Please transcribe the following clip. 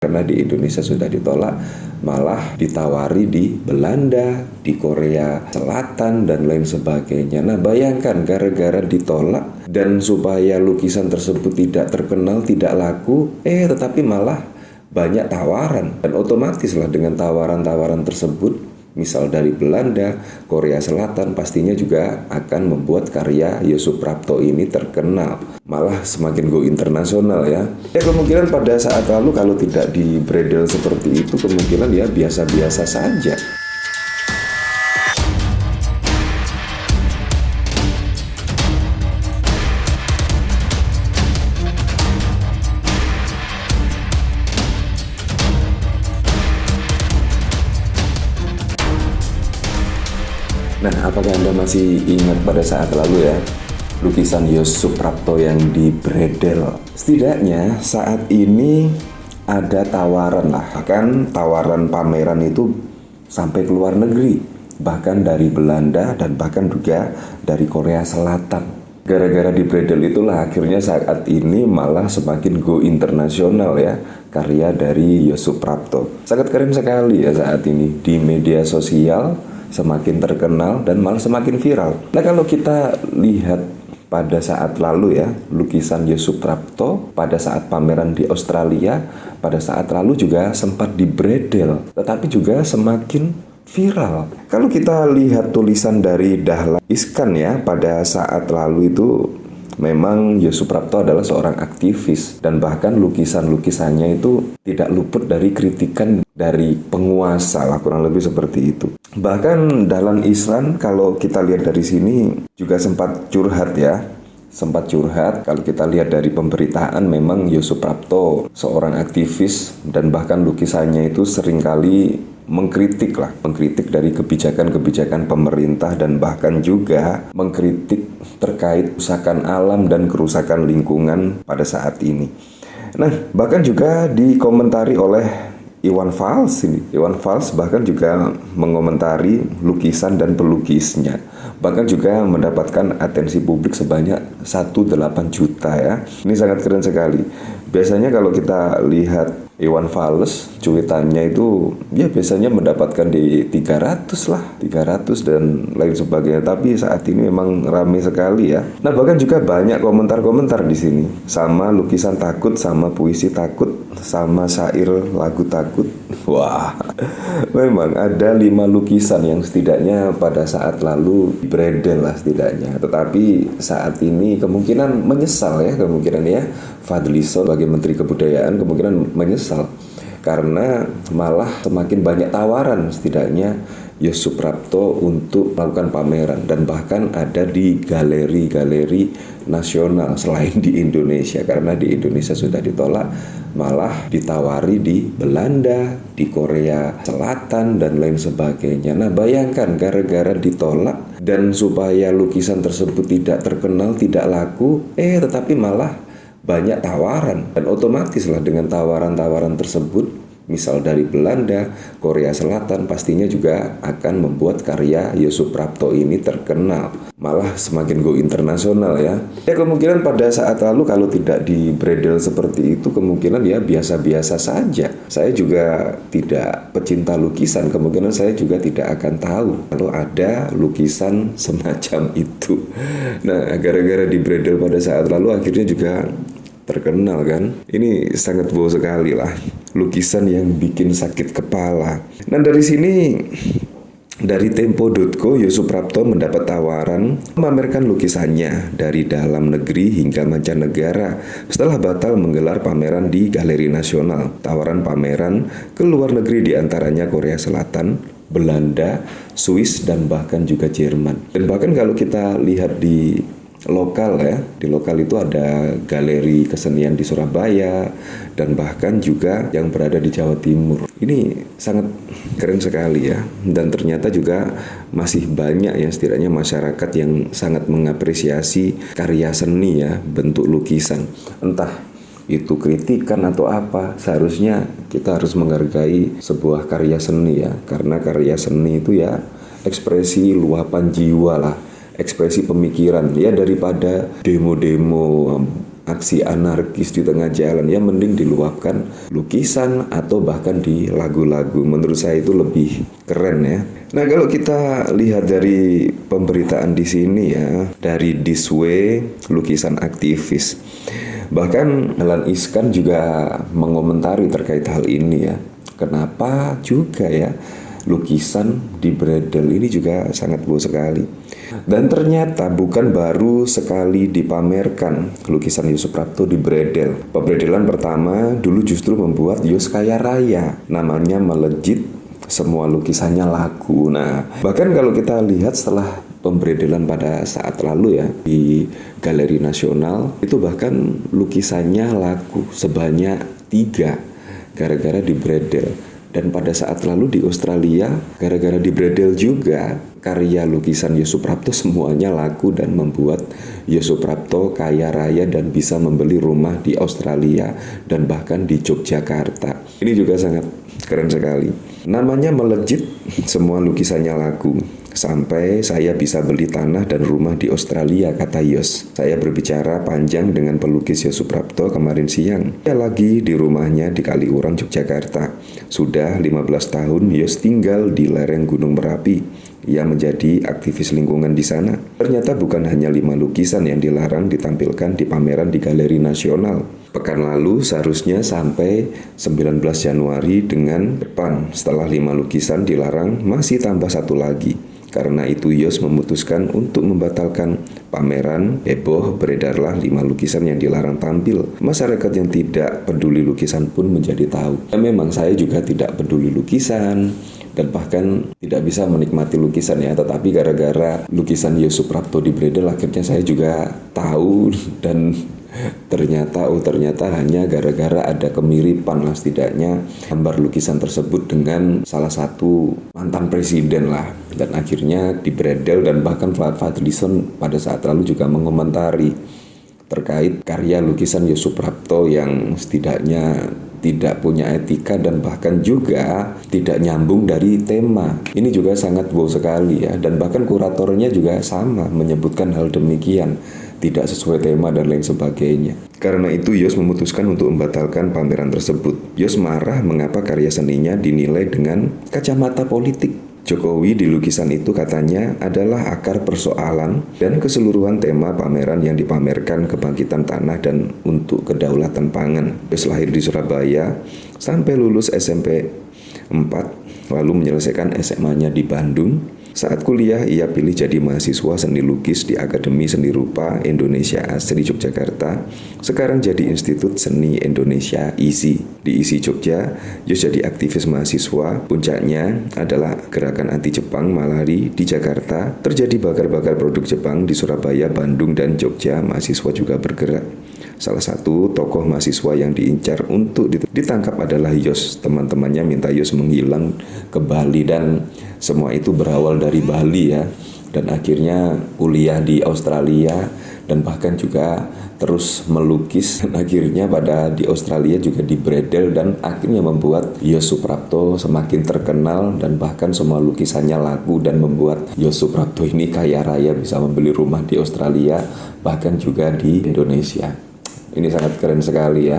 Karena di Indonesia sudah ditolak, malah ditawari di Belanda, di Korea Selatan, dan lain sebagainya. Nah, bayangkan gara-gara ditolak dan supaya lukisan tersebut tidak terkenal, tidak laku, tetapi malah banyak tawaran. Dan otomatis lah dengan tawaran-tawaran tersebut, misal dari Belanda, Korea Selatan, pastinya juga akan membuat karya Yusuf Prapto ini terkenal. Malah semakin go internasional ya. Kemungkinan pada saat lalu kalau tidak di bredel seperti itu, kemungkinan ya biasa-biasa saja. Nah, apakah Anda masih ingat pada saat lalu ya, lukisan Yusuf Prapto yang di bredel? Setidaknya saat ini ada tawaran lah, bahkan tawaran pameran itu sampai ke luar negeri, bahkan dari Belanda dan bahkan juga dari Korea Selatan. Gara-gara di bredel itulah akhirnya saat ini malah semakin go internasional ya, karya dari Yusuf Prapto. Sangat keren sekali ya saat ini di media sosial, semakin terkenal dan malah semakin viral. Nah, kalau kita lihat pada saat lalu ya, lukisan Yusuf Prapto pada saat pameran di Australia, pada saat lalu juga sempat di bredel, tetapi juga semakin viral. Kalau kita lihat tulisan dari Dahlan Iskan ya, pada saat lalu itu memang Yusuf Prapto adalah seorang aktivis dan bahkan lukisan-lukisannya itu tidak luput dari kritikan dari penguasa lah, kurang lebih seperti itu. Bahkan Dahlan Iskan kalau kita lihat dari sini juga sempat curhat ya. Sempat curhat kalau kita lihat dari pemberitaan, memang Yusuf Prapto seorang aktivis dan bahkan lukisannya itu seringkali mengkritik dari kebijakan-kebijakan pemerintah dan bahkan juga mengkritik terkait kerusakan alam dan kerusakan lingkungan pada saat ini. Nah, bahkan juga dikomentari oleh Iwan Fals ini. Iwan Fals bahkan juga mengomentari lukisan dan pelukisnya. Bahkan juga mendapatkan atensi publik sebanyak 1,8 juta ya. Ini sangat keren sekali. Biasanya kalau kita lihat Iwan Fals, cuitannya itu ya biasanya mendapatkan di 300 lah, 300 dan lain sebagainya. Tapi saat ini memang ramai sekali ya. Nah, bahkan juga banyak komentar-komentar di sini. Sama lukisan takut, sama puisi takut, sama syair lagu takut. Wah, memang ada 5 lukisan yang setidaknya pada saat lalu bredel lah setidaknya. Tetapi saat ini kemungkinan menyesal ya, Fadlizon sebagai Menteri Kebudayaan kemungkinan menyesal karena malah semakin banyak tawaran setidaknya Yusuf Prapto untuk melakukan pameran dan bahkan ada di galeri-galeri nasional selain di Indonesia, karena di Indonesia sudah ditolak, malah ditawari di Belanda, di Korea Selatan dan lain sebagainya. Nah, bayangkan gara-gara ditolak dan supaya lukisan tersebut tidak terkenal, tidak laku, tetapi malah banyak tawaran. Dan otomatis lah dengan tawaran-tawaran tersebut, misal dari Belanda, Korea Selatan, pastinya juga akan membuat karya Yusuf Prapto ini terkenal. Malah semakin go internasional ya. Kemungkinan pada saat lalu kalau tidak di bredel seperti itu, kemungkinan ya biasa-biasa saja. Saya juga tidak pecinta lukisan, kemungkinan saya juga tidak akan tahu kalau ada lukisan semacam itu. Nah, gara-gara di bredel pada saat lalu akhirnya juga terkenal kan. Ini sangat wow sekali lah, lukisan yang bikin sakit kepala. Nah, dari sini, dari Tempo.co, Yusuf Prapto mendapat tawaran memamerkan lukisannya dari dalam negeri hingga mancanegara setelah batal menggelar pameran di galeri nasional. Tawaran pameran ke luar negeri diantaranya Korea Selatan, Belanda, Swiss, dan bahkan juga Jerman. Dan bahkan kalau kita lihat di lokal ya, di lokal itu ada galeri kesenian di Surabaya dan bahkan juga yang berada di Jawa Timur. Ini sangat keren sekali ya, dan ternyata juga masih banyak ya setidaknya masyarakat yang sangat mengapresiasi karya seni ya, bentuk lukisan. Entah itu kritikan atau apa, seharusnya kita harus menghargai sebuah karya seni ya, karena karya seni itu ya ekspresi luapan jiwa lah, ekspresi pemikiran ya, daripada demo-demo aksi anarkis di tengah jalan, ya mending diluapkan lukisan atau bahkan di lagu-lagu. Menurut saya itu lebih keren ya. Nah, kalau kita lihat dari pemberitaan di sini ya, dari This Way, lukisan aktivis. Bahkan Dahlan Iskan juga mengomentari terkait hal ini ya. Kenapa juga ya lukisan di bredel ini juga sangat bagus sekali. Dan ternyata bukan baru sekali dipamerkan lukisan Yos Suprapto di bredel. Pembredelan pertama dulu justru membuat Yos kaya raya, namanya melejit, semua lukisannya laku. Nah, bahkan kalau kita lihat setelah pembredelan pada saat lalu ya di Galeri Nasional, itu bahkan lukisannya laku sebanyak 3 gara-gara di bredel. Dan pada saat lalu di Australia, gara-gara di bredel juga, karya lukisan Yos Suprapto semuanya laku dan membuat Yos Suprapto kaya raya dan bisa membeli rumah di Australia dan bahkan di Yogyakarta. Ini juga sangat keren sekali. Namanya melejit, semua lukisannya laku. Sampai saya bisa beli tanah dan rumah di Australia, kata Yos. Saya berbicara panjang dengan pelukis Yos Suprapto kemarin siang. Dia lagi di rumahnya di Kaliurang, Yogyakarta. Sudah 15 tahun Yos tinggal di lereng Gunung Merapi. Ia menjadi aktivis lingkungan di sana. Ternyata bukan hanya 5 lukisan yang dilarang ditampilkan di pameran di Galeri Nasional. Pekan lalu seharusnya sampai 19 Januari dengan depan. Setelah 5 lukisan dilarang, masih tambah 1 lagi. Karena itu Yos memutuskan untuk membatalkan pameran. Heboh, beredarlah 5 lukisan yang dilarang tampil. Masyarakat yang tidak peduli lukisan pun menjadi tahu. Ya, memang saya juga tidak peduli lukisan dan bahkan tidak bisa menikmati lukisan ya. Tetapi gara-gara lukisan Yos Suprapto di bredel, akhirnya saya juga tahu dan ternyata hanya gara-gara ada kemiripan lah setidaknya gambar lukisan tersebut dengan salah satu mantan presiden lah. Dan akhirnya di bredel, dan bahkan Fadlison pada saat lalu juga mengomentari terkait karya lukisan Yos Suprapto yang setidaknya tidak punya etika dan bahkan juga tidak nyambung dari tema. Ini juga sangat wow sekali ya. Dan bahkan kuratornya juga sama menyebutkan hal demikian, tidak sesuai tema dan lain sebagainya. Karena itu Yos memutuskan untuk membatalkan pameran tersebut. Yos marah mengapa karya seninya dinilai dengan kacamata politik. Jokowi di lukisan itu katanya adalah akar persoalan dan keseluruhan tema pameran yang dipamerkan kebangkitan tanah dan untuk kedaulatan pangan. Yos lahir di Surabaya sampai lulus SMP 4, lalu menyelesaikan SMA-nya di Bandung. Saat kuliah, ia pilih jadi mahasiswa seni lukis di Akademi Seni Rupa Indonesia Asri Yogyakarta. Sekarang jadi Institut Seni Indonesia ISI. Di ISI Jogja, Yos jadi aktivis mahasiswa. Puncaknya adalah gerakan anti Jepang Malari di Jakarta. Terjadi bakar-bakar produk Jepang di Surabaya, Bandung, dan Jogja. Mahasiswa juga bergerak. Salah satu tokoh mahasiswa yang diincar untuk ditangkap adalah Yos. Teman-temannya minta Yos menghilang ke Bali dan semua itu berawal dari Bali ya. Dan akhirnya kuliah di Australia dan bahkan juga terus melukis. Dan akhirnya di Australia juga di bredel dan akhirnya membuat Yos Suprapto semakin terkenal dan bahkan semua lukisannya laku dan membuat Yos Suprapto ini kaya raya, bisa membeli rumah di Australia bahkan juga di Indonesia. Ini sangat keren sekali ya.